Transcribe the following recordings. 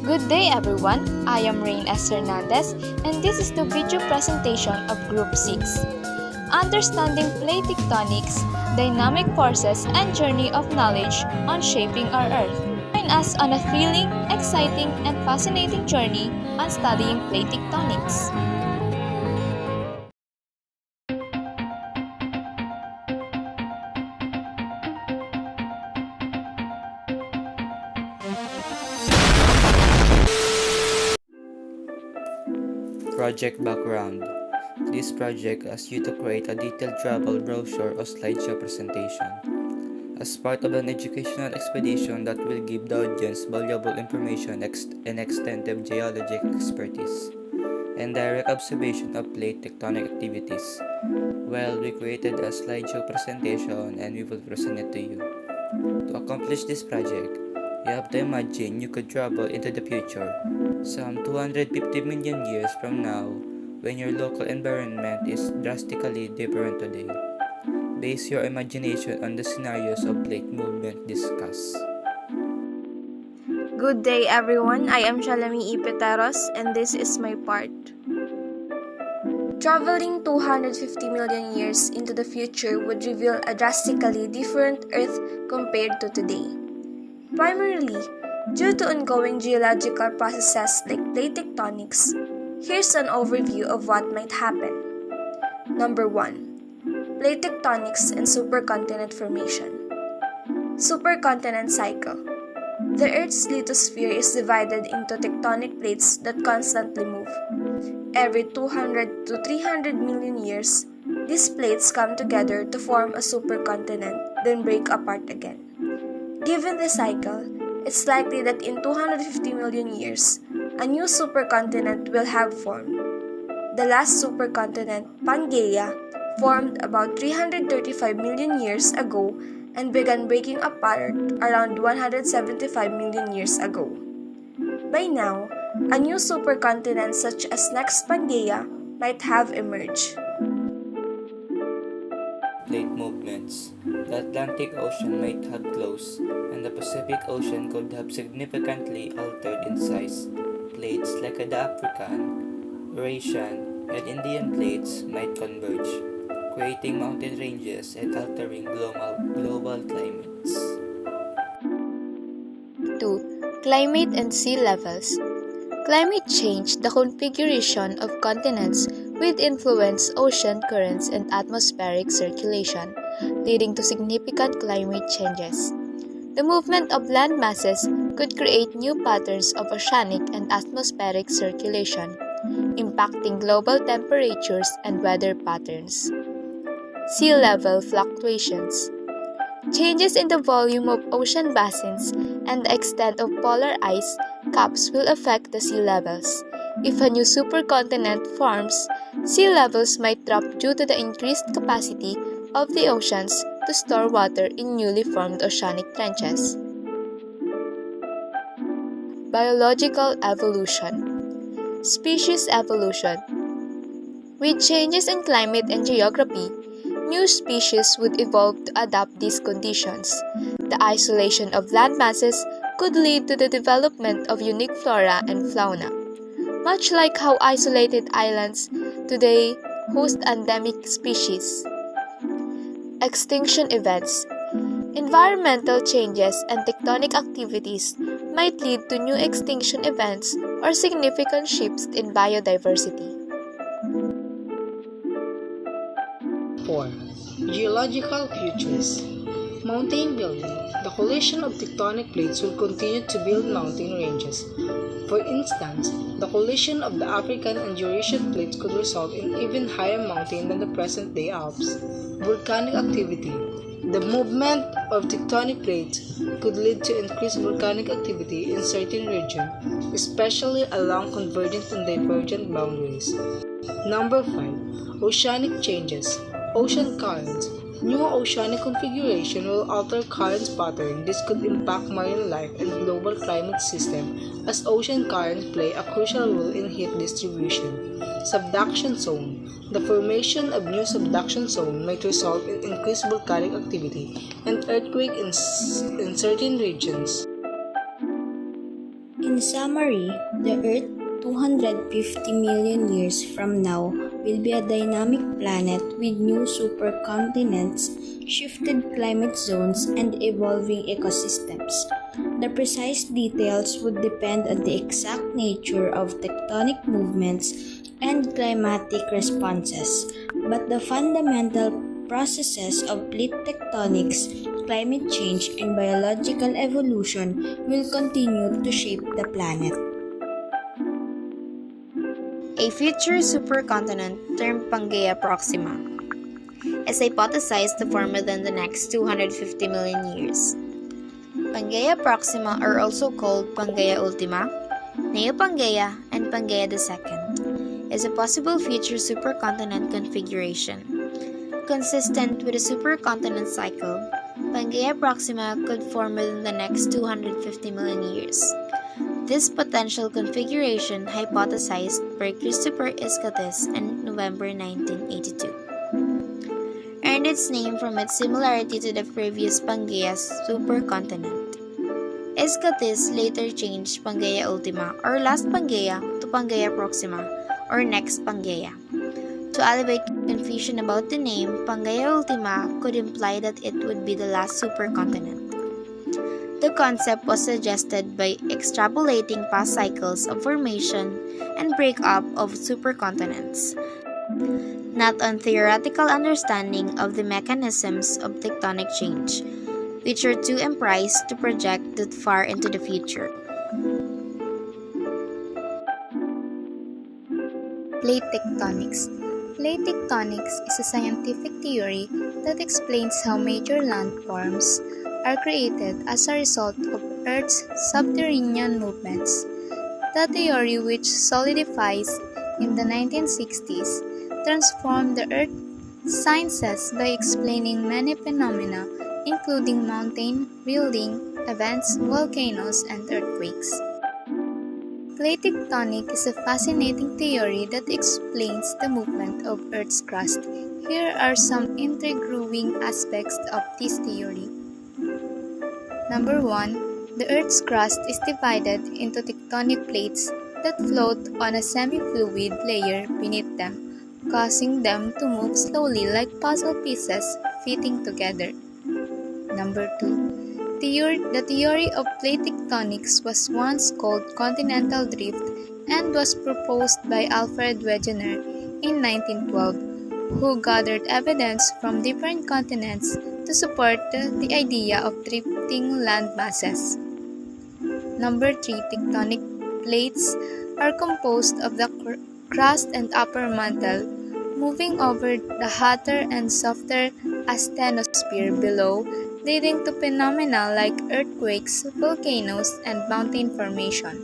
Good day everyone, I am Rain S. Hernandez and this is the video presentation of Group 6. Understanding Plate Tectonics, Dynamic Forces and Journey of Knowledge on Shaping Our Earth. Join us on a thrilling, exciting, and fascinating journey on studying plate tectonics. Project Background. This project asks you to create a detailed travel brochure or slideshow presentation as part of an educational expedition that will give the audience valuable information and extensive geologic expertise and direct observation of plate tectonic activities. Well, we created a slideshow presentation and we will present it to you. To accomplish this project, you have to imagine you could travel into the future, some 250 million years from now, when your local environment is drastically different today. Base your imagination on the scenarios of plate movement discussed. Good day everyone, I am Shalami Ipeteros and this is my part. Traveling 250 million years into the future would reveal a drastically different Earth compared to today. Primarily, due to ongoing geological processes like plate tectonics, here's an overview of what might happen. Number 1. Plate tectonics and supercontinent formation. Supercontinent cycle. The Earth's lithosphere is divided into tectonic plates that constantly move. Every 200 to 300 million years, these plates come together to form a supercontinent, then break apart again. Given the cycle, it's likely that in 250 million years, a new supercontinent will have formed. The last supercontinent, Pangaea, formed about 335 million years ago and began breaking apart around 175 million years ago. By now, a new supercontinent such as next Pangaea might have emerged. Plate movements. The Atlantic Ocean might have closed, and the Pacific Ocean could have significantly altered in size. Plates like the African, Eurasian, and Indian plates might converge, creating mountain ranges and altering global climates. 2. Climate and sea levels. Climate change, the configuration of continents will influence ocean currents and atmospheric circulation, leading to significant climate changes. The movement of land masses could create new patterns of oceanic and atmospheric circulation, impacting global temperatures and weather patterns. Sea level fluctuations. Changes in the volume of ocean basins and the extent of polar ice caps will affect the sea levels. If a new supercontinent forms, sea levels might drop due to the increased capacity of the oceans to store water in newly formed oceanic trenches. Biological evolution. Species evolution. With changes in climate and geography, new species would evolve to adapt these conditions. The isolation of land masses could lead to the development of unique flora and fauna, much like how isolated islands today host endemic species. Extinction events. Environmental changes and tectonic activities might lead to new extinction events or significant shifts in biodiversity. 4. Geological features. Mountain building. The collision of tectonic plates will continue to build mountain ranges. For instance, the collision of the African and Eurasian plates could result in even higher mountain than the present-day Alps. Volcanic activity. The movement of tectonic plates could lead to increased volcanic activity in certain regions, especially along convergent and divergent boundaries. Number 5. Oceanic changes. Ocean currents. New oceanic configuration will alter currents pattern. This could impact marine life and global climate system as ocean currents play a crucial role in heat distribution. Subduction zone. The formation of new subduction zone might result in increased volcanic activity and earthquake in certain regions. In summary, the Earth 250 million years from now will be a dynamic planet with new supercontinents, shifted climate zones, and evolving ecosystems. The precise details would depend on the exact nature of tectonic movements and climatic responses, but the fundamental processes of plate tectonics, climate change, and biological evolution will continue to shape the planet. A future supercontinent termed Pangaea Proxima is hypothesized to form within the next 250 million years. Pangaea Proxima are also called Pangaea Ultima, Neopangaea, and Pangaea II, is a possible future supercontinent configuration. Consistent with a supercontinent cycle, Pangaea Proxima could form within the next 250 million years. This potential configuration hypothesized by Christopher Iscates in November 1982 earned its name from its similarity to the previous Pangaea supercontinent. Iscates later changed Pangaea Ultima or Last Pangaea to Pangaea Proxima or Next Pangaea. To alleviate confusion about the name, Pangaea Ultima could imply that it would be the last supercontinent. The concept was suggested by extrapolating past cycles of formation and breakup of supercontinents, not on theoretical understanding of the mechanisms of tectonic change, which are too empiric to project that far into the future. Plate tectonics. Plate tectonics is a scientific theory that explains how major landforms are created as a result of Earth's subterranean movements. The theory, which solidifies in the 1960s, transformed the Earth sciences by explaining many phenomena, including mountain building events, volcanoes, and earthquakes. Plate tectonic is a fascinating theory that explains the movement of Earth's crust. Here are some intriguing aspects of this theory. Number 1. The Earth's crust is divided into tectonic plates that float on a semi-fluid layer beneath them, causing them to move slowly like puzzle pieces fitting together. Number 2. The theory of plate tectonics was once called continental drift and was proposed by Alfred Wegener in 1912, who gathered evidence from different continents to support the idea of drifting land masses. Number 3. Tectonic plates are composed of the crust and upper mantle, moving over the hotter and softer asthenosphere below, leading to phenomena like earthquakes, volcanoes, and mountain formation.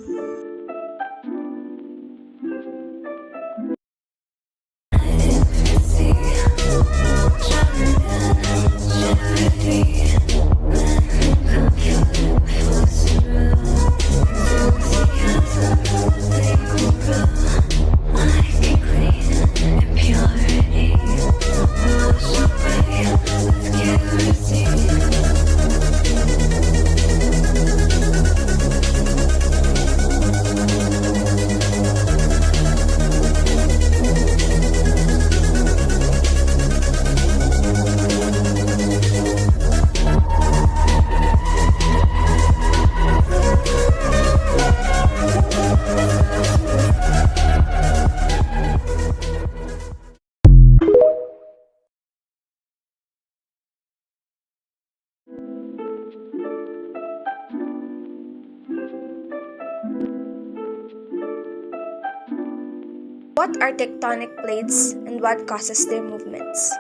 What are tectonic plates and what causes their movements?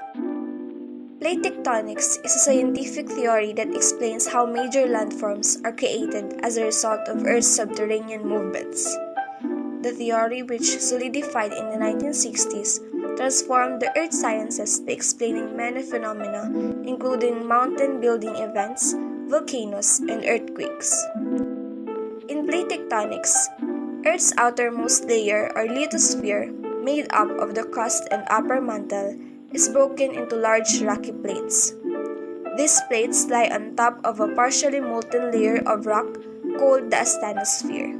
Plate tectonics is a scientific theory that explains how major landforms are created as a result of Earth's subterranean movements. The theory, which solidified in the 1960s, transformed the earth sciences by explaining many phenomena, including mountain building events, volcanoes, and earthquakes. In plate tectonics, Earth's outermost layer, or lithosphere, made up of the crust and upper mantle, is broken into large rocky plates. These plates lie on top of a partially molten layer of rock called the asthenosphere.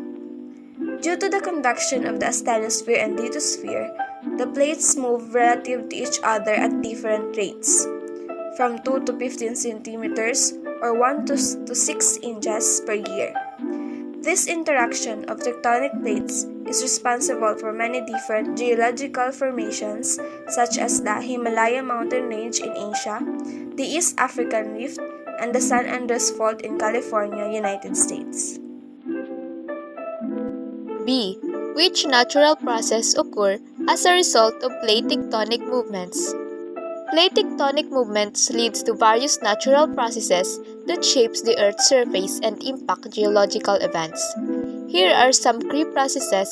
Due to the convection of the asthenosphere and lithosphere, the plates move relative to each other at different rates, from 2 to 15 centimeters or 1 to 6 inches per year. This interaction of tectonic plates is responsible for many different geological formations such as the Himalaya mountain range in Asia, the East African Rift, and the San Andreas Fault in California, United States. B. Which natural process occur as a result of plate tectonic movements? Plate tectonic movements leads to various natural processes that shapes the Earth's surface and impact geological events. Here are some key processes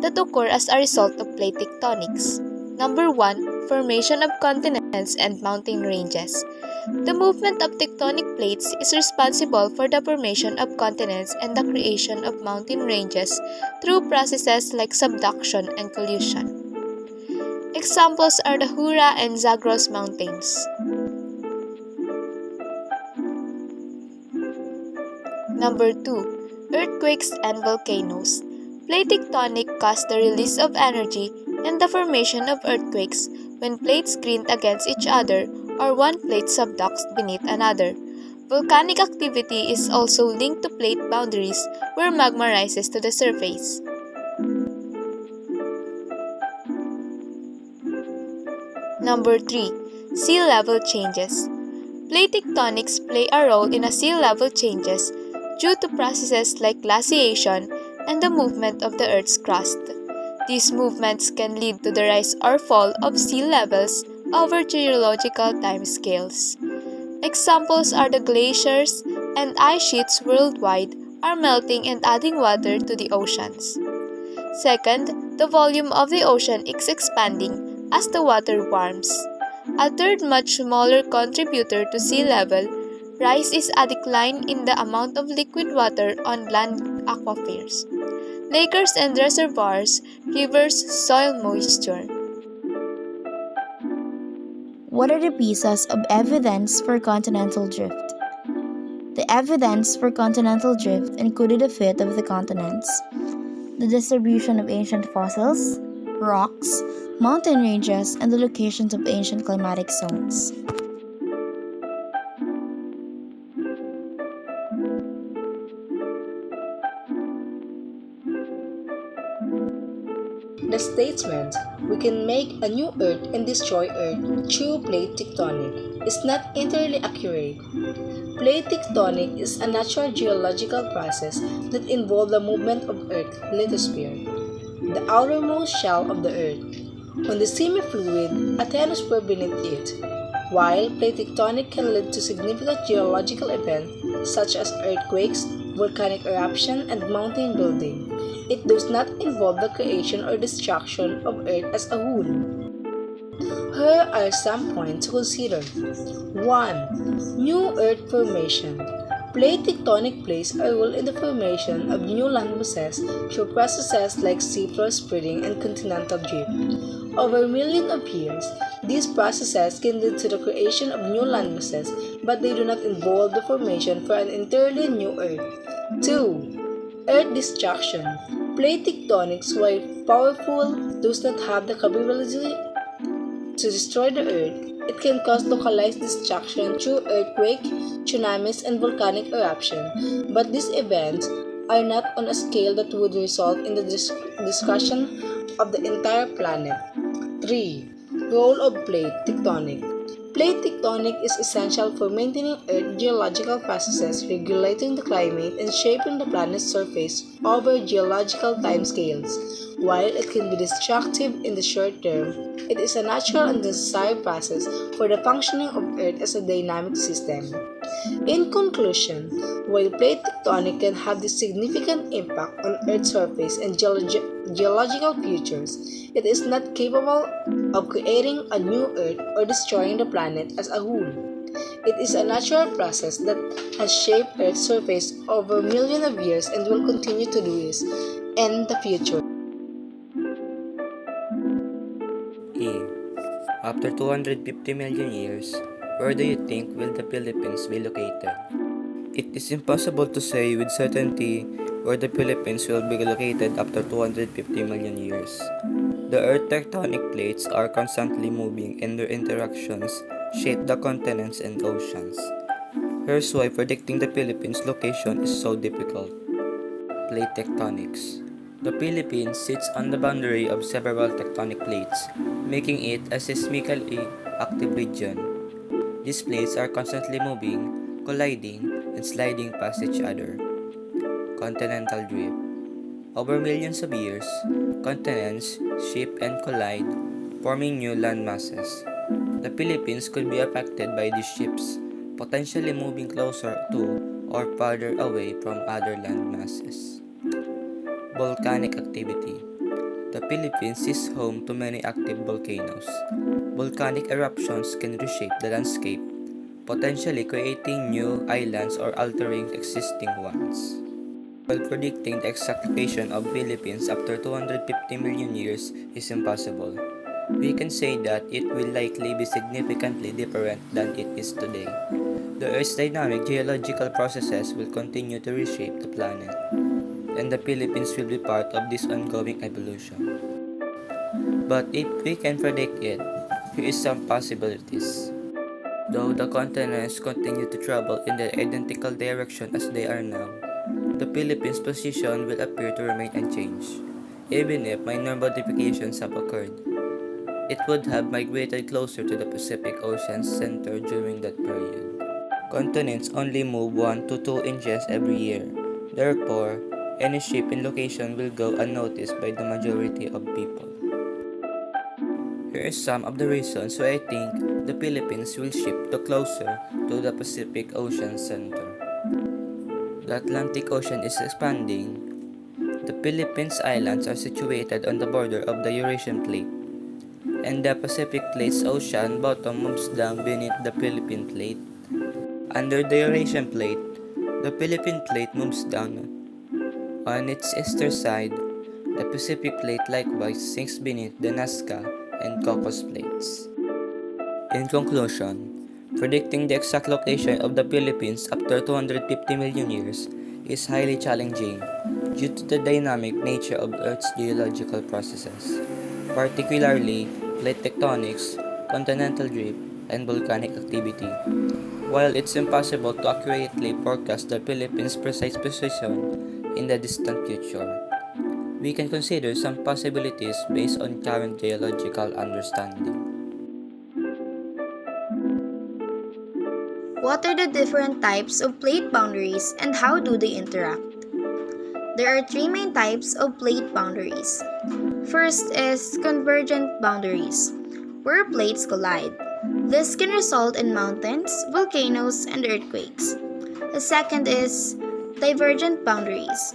that occur as a result of plate tectonics. Number 1. Formation of continents and mountain ranges. The movement of tectonic plates is responsible for the formation of continents and the creation of mountain ranges through processes like subduction and collusion. Examples are the Jura and Zagros Mountains. Number 2. Earthquakes and volcanoes. Plate tectonic cause the release of energy and the formation of earthquakes when plates grind against each other or one plate subducts beneath another. Volcanic activity is also linked to plate boundaries where magma rises to the surface. Number 3. Sea level changes. Plate tectonics play a role in a sea level changes due to processes like glaciation and the movement of the Earth's crust. These movements can lead to the rise or fall of sea levels over geological timescales. Examples are the glaciers and ice sheets worldwide are melting and adding water to the oceans. Second, the volume of the ocean is expanding as the water warms. A third much smaller contributor to sea level rise is a decline in the amount of liquid water on land aquifers, lakes and reservoirs, rivers, soil moisture. What are the pieces of evidence for continental drift? The evidence for continental drift included the fit of the continents, the distribution of ancient fossils, rocks, mountain ranges, and the locations of ancient climatic zones. The statement, "we can make a new Earth and destroy Earth through plate tectonic," is not entirely accurate. Plate tectonic is a natural geological process that involves the movement of Earth's lithosphere, the outermost shell of the Earth, on the semi-fluid asthenosphere beneath it. While plate tectonic can lead to significant geological events such as earthquakes, volcanic eruption, and mountain building, it does not involve the creation or destruction of Earth as a whole. Here are some points to consider. 1. New Earth formation. Plate tectonic plays a role in the formation of new land masses through processes like seafloor spreading and continental drift. Over millions of years, these processes can lead to the creation of new land masses, but they do not involve the formation for an entirely new Earth. 2. Earth destruction. Plate tectonics, while powerful, does not have the capability to destroy the Earth. It can cause localized destruction through earthquake, tsunamis, and volcanic eruption, but these events are not on a scale that would result in the destruction of the entire planet. 3. Role of plate tectonic. Plate tectonic is essential for maintaining Earth's geological processes, regulating the climate, and shaping the planet's surface over geological timescales. While it can be destructive in the short term, it is a natural and necessary process for the functioning of Earth as a dynamic system. In conclusion, while plate tectonic can have this significant impact on Earth's surface and geological features, it is not capable of creating a new Earth or destroying the planet as a whole. It is a natural process that has shaped Earth's surface over millions of years and will continue to do this in the future. E. After 250 million years, where do you think will the Philippines be located? It is impossible to say with certainty where the Philippines will be located after 250 million years. The Earth's tectonic plates are constantly moving and their interactions shape the continents and oceans. Here's why predicting the Philippines' location is so difficult. Plate tectonics. The Philippines sits on the boundary of several tectonic plates, making it a seismically active region. These plates are constantly moving, colliding, and sliding past each other. Continental drift. Over millions of years, continents shift and collide, forming new land masses. The Philippines could be affected by these shifts, potentially moving closer to or farther away from other land masses. Volcanic activity. The Philippines is home to many active volcanoes. Volcanic eruptions can reshape the landscape, potentially creating new islands or altering existing ones. While predicting the exact location of Philippines after 250 million years is impossible, we can say that it will likely be significantly different than it is today. The Earth's dynamic geological processes will continue to reshape the planet, and the Philippines will be part of this ongoing evolution. But if we can predict it, here is some possibilities. Though the continents continue to travel in the identical direction as they are now, the Philippines' position will appear to remain unchanged. Even if minor modifications have occurred, it would have migrated closer to the Pacific Ocean's center during that period. Continents only move 1 to 2 inches every year. Therefore, any shift in location will go unnoticed by the majority of people. Here are some of the reasons why I think the Philippines will shift to closer to the Pacific Ocean center. The Atlantic Ocean is expanding. The Philippines Islands are situated on the border of the Eurasian Plate, and the Pacific Plate's ocean bottom moves down beneath the Philippine Plate. Under the Eurasian Plate, the Philippine Plate moves down. On its eastern side, the Pacific Plate likewise sinks beneath the Nazca and Cocos Plates. In conclusion, predicting the exact location of the Philippines after 250 million years is highly challenging due to the dynamic nature of Earth's geological processes, particularly plate tectonics, continental drift, and volcanic activity. While it's impossible to accurately forecast the Philippines' precise position in the distant future, we can consider some possibilities based on current geological understanding. What are the different types of plate boundaries and how do they interact? There are three main types of plate boundaries. First is convergent boundaries, where plates collide. This can result in mountains, volcanoes, and earthquakes. The second is divergent boundaries,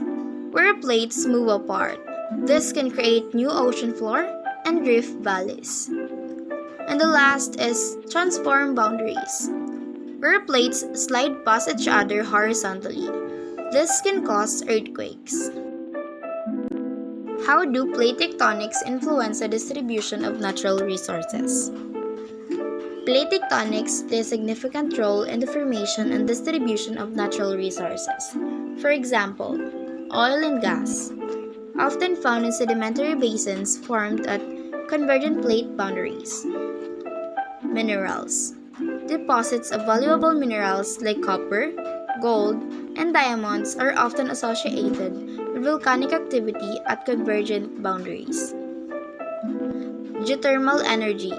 where plates move apart. This can create new ocean floor and rift valleys. And the last is transform boundaries, where plates slide past each other horizontally. This can cause earthquakes. How do plate tectonics influence the distribution of natural resources? Plate tectonics play a significant role in the formation and distribution of natural resources. For example, oil and gas, often found in sedimentary basins formed at convergent plate boundaries. Minerals, deposits of valuable minerals like copper, gold, and diamonds are often associated with volcanic activity at convergent boundaries. Geothermal energy.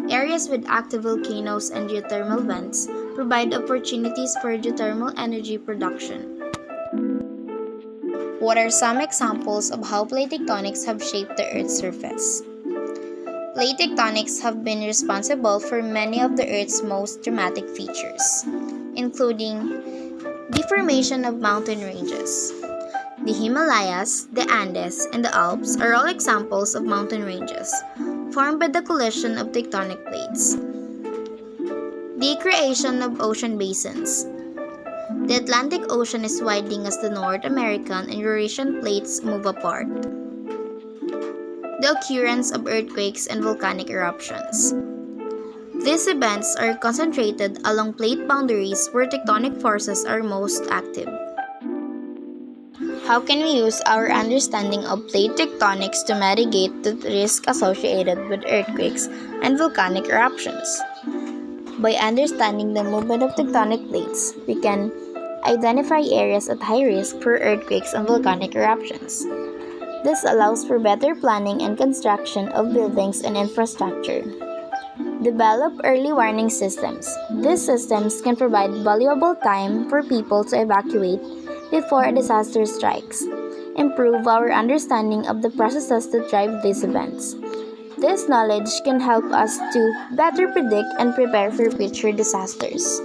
Areas with active volcanoes and geothermal vents provide opportunities for geothermal energy production. What are some examples of how plate tectonics have shaped the Earth's surface? Plate tectonics have been responsible for many of the Earth's most dramatic features, including the formation of mountain ranges. The Himalayas, the Andes, and the Alps are all examples of mountain ranges formed by the collision of tectonic plates. The creation of ocean basins. The Atlantic Ocean is widening as the North American and Eurasian plates move apart. The occurrence of earthquakes and volcanic eruptions. These events are concentrated along plate boundaries where tectonic forces are most active. How can we use our understanding of plate tectonics to mitigate the risk associated with earthquakes and volcanic eruptions? By understanding the movement of tectonic plates, we can identify areas at high risk for earthquakes and volcanic eruptions. This allows for better planning and construction of buildings and infrastructure. Develop early warning systems. These systems can provide valuable time for people to evacuate before a disaster strikes. Improve our understanding of the processes that drive these events. This knowledge can help us to better predict and prepare for future disasters.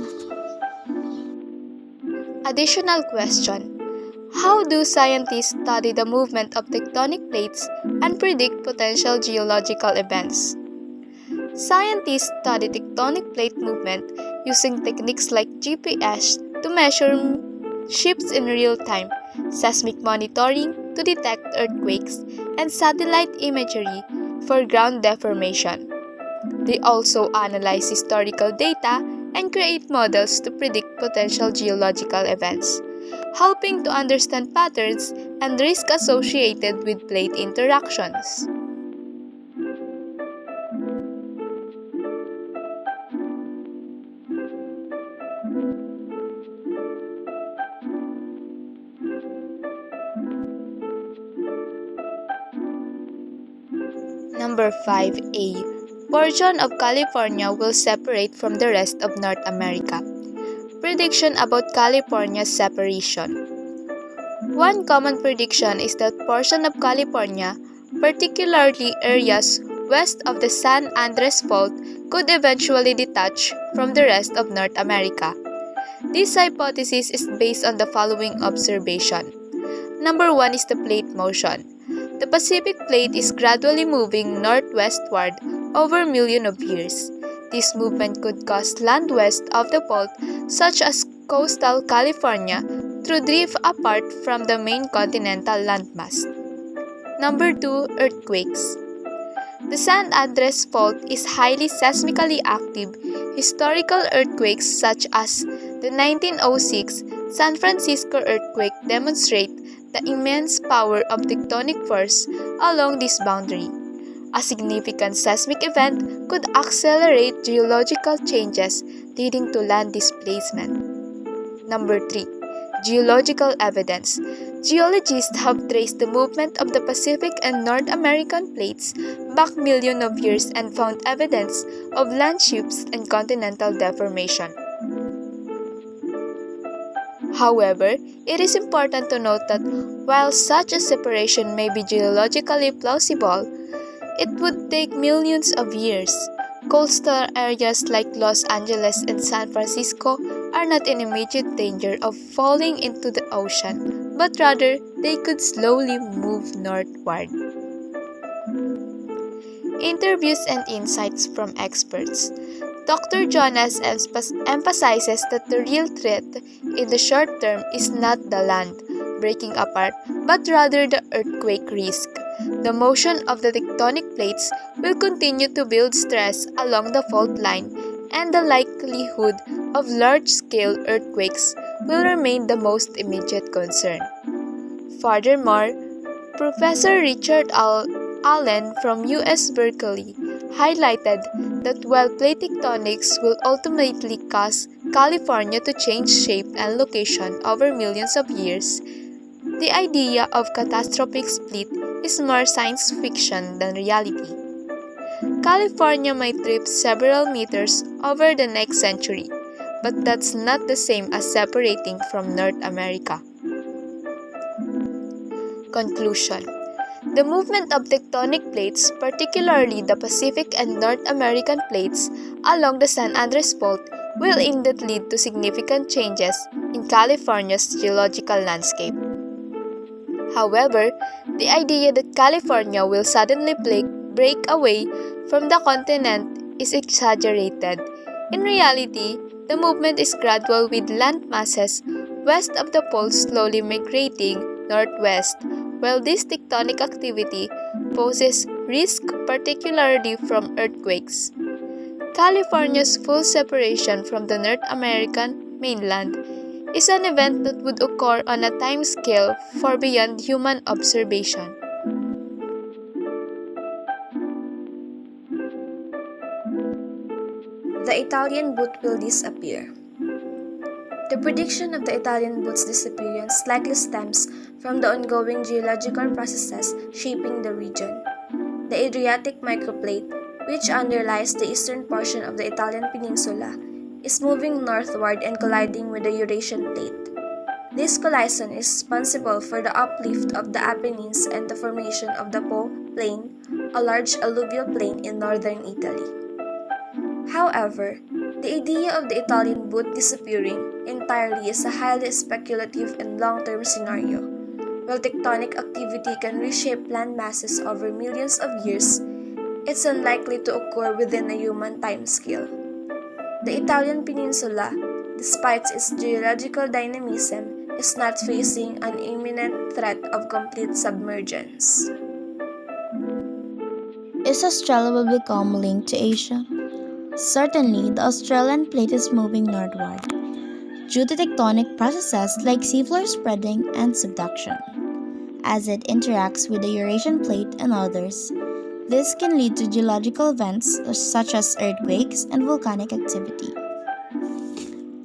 Additional question: how do scientists study the movement of tectonic plates and predict potential geological events? Scientists study tectonic plate movement using techniques like GPS to measure shifts in real time, seismic monitoring to detect earthquakes, and satellite imagery for ground deformation. They also analyze historical data and create models to predict potential geological events, helping to understand patterns and risk associated with plate interactions. Number 5A. Portion of California will separate from the rest of North America. Prediction about California's separation. One common prediction is that portion of California, particularly areas west of the San Andres Fault, could eventually detach from the rest of North America. This hypothesis is based on the following observation. Number 1 is the plate motion. The Pacific Plate is gradually moving northwestward over millions of years. This movement could cause land west of the fault, such as coastal California, to drift apart from the main continental landmass. Number 2. Earthquakes. The San Andres Fault is highly seismically active. Historical earthquakes such as the 1906 San Francisco earthquake demonstrate the immense power of tectonic force along this boundary. A significant seismic event could accelerate geological changes leading to land displacement. Number 3. Geological evidence. Geologists have traced the movement of the Pacific and North American plates back millions of years and found evidence of land shifts and continental deformation. However, it is important to note that while such a separation may be geologically plausible, it would take millions of years. Coastal areas like Los Angeles and San Francisco are not in immediate danger of falling into the ocean, but rather they could slowly move northward. Interviews and insights from experts. Dr. Jonas emphasizes that the real threat in the short term is not the land breaking apart, but rather the earthquake risk. The motion of the tectonic plates will continue to build stress along the fault line, and the likelihood of large-scale earthquakes will remain the most immediate concern. Furthermore, Professor Richard Allen from U.S. Berkeley highlighted that while plate tectonics will ultimately cause California to change shape and location over millions of years, the idea of catastrophic split is more science fiction than reality. California might drift several meters over the next century, but that's not the same as separating from North America. Conclusion. The movement of tectonic plates, particularly the Pacific and North American plates along the San Andres Fault, will indeed lead to significant changes in California's geological landscape. However, the idea that California will suddenly break away from the continent is exaggerated. In reality, the movement is gradual, with land masses west of the poles slowly migrating northwest. While this tectonic activity poses risk, particularly from earthquakes, California's full separation from the North American mainland is an event that would occur on a time scale far beyond human observation. The Italian boot will disappear. The prediction of the Italian boot's disappearance likely stems from the ongoing geological processes shaping the region. The Adriatic microplate, which underlies the eastern portion of the Italian peninsula, is moving northward and colliding with the Eurasian plate. This collision is responsible for the uplift of the Apennines and the formation of the Po Plain, a large alluvial plain in northern Italy. However, the idea of the Italian boot disappearing entirely is a highly speculative and long-term scenario. While tectonic activity can reshape land masses over millions of years, it's unlikely to occur within a human timescale. The Italian peninsula, despite its geological dynamism, is not facing an imminent threat of complete submergence. Is Australia will become linked to Asia? Certainly, the Australian plate is moving northward due to tectonic processes like seafloor spreading and subduction. As it interacts with the Eurasian plate and others, this can lead to geological events such as earthquakes and volcanic activity.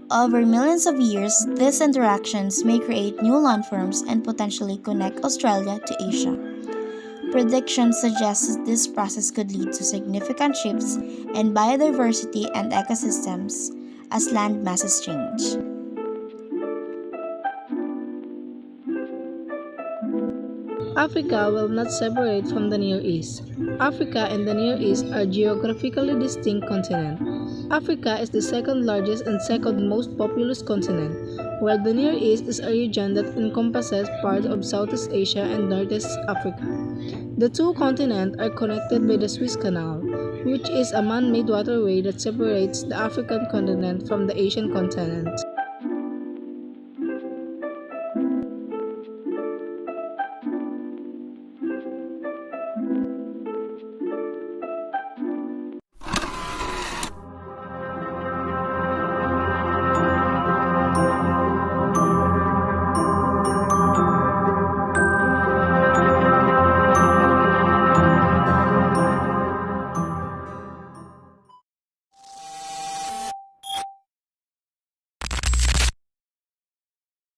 Over millions of years, these interactions may create new landforms and potentially connect Australia to Asia. Predictions suggest that this process could lead to significant shifts in biodiversity and ecosystems as land masses change. Africa will not separate from the Near East. Africa and the Near East are geographically distinct continents. Africa is the second largest and second most populous continent, while the Near East is a region that encompasses parts of Southeast Asia and Northeast Africa. The two continents are connected by the Suez Canal, which is a man-made waterway that separates the African continent from the Asian continent.